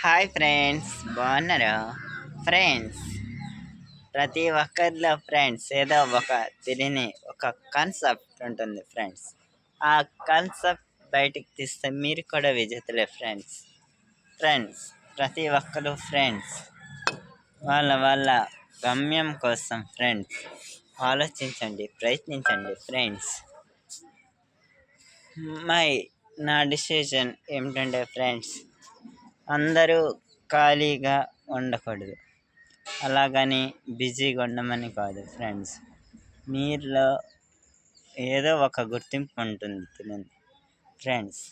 Hi friends, బాగున్నారా friends? ప్రతి ఒక్కరిలో ఫ్రెండ్స్ ఏదో ఒక తెలియని ఒక కాన్సెప్ట్ ఉంటుంది ఫ్రెండ్స్. ఆ కాన్సెప్ట్ బయటికి తీస్తే మీరు కూడా విజేతలే ఫ్రెండ్స్. ఫ్రెండ్స్, ప్రతి ఒక్కరు ఫ్రెండ్స్ వాళ్ళ వాళ్ళ గమ్యం కోసం ఫ్రెండ్స్ ఆలోచించండి, ప్రయత్నించండి ఫ్రెండ్స్. మై నా డిసిషన్ ఏమిటంటే ఫ్రెండ్స్, అందరూ ఖాళీగా ఉండకూడదు, అలాగని బిజీగా ఉండమని కాదు ఫ్రెండ్స్. మీలో ఏదో ఒక గుర్తింపు ఉంటుంది తెలియదు ఫ్రెండ్స్.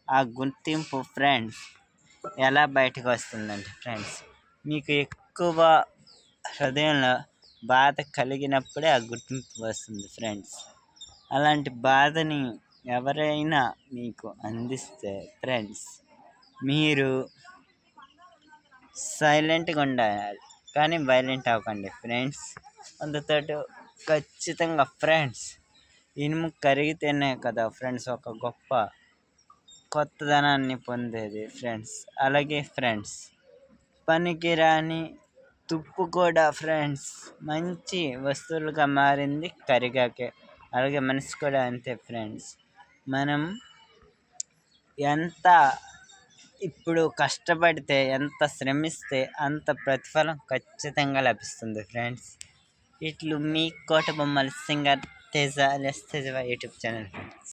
ఆ గుర్తింపు ఫ్రెండ్స్ ఎలా బయటకు వస్తుందంటే ఫ్రెండ్స్, మీకు ఎక్కువ హృదయంలో బాధ కలిగినప్పుడే ఆ గుర్తింపు వస్తుంది ఫ్రెండ్స్. అలాంటి బాధని ఎవరైనా మీకు అందిస్తే ఫ్రెండ్స్, మీరు సైలెంట్గా ఉండాలి కానీ వైలెంట్ అవ్వకండి ఫ్రెండ్స్. అందుతో ఖచ్చితంగా ఫ్రెండ్స్, ఇనుము కరిగితేనే కదా ఫ్రెండ్స్ ఒక గొప్ప కొత్తదనాన్ని పొందేది ఫ్రెండ్స్. అలాగే ఫ్రెండ్స్, పనికిరాని తుప్పు కూడా ఫ్రెండ్స్ మంచి వస్తువులుగా మారింది కరిగాకే. అలాగే మనసు కూడా అంతే ఫ్రెండ్స్. మనం ఎంత ఇప్పుడు కష్టపడితే, ఎంత శ్రమిస్తే అంత ప్రతిఫలం ఖచ్చితంగా లభిస్తుంది ఫ్రెండ్స్. ఇట్లు మీ కోట బొమ్మల singer Teja YouTube channel friends.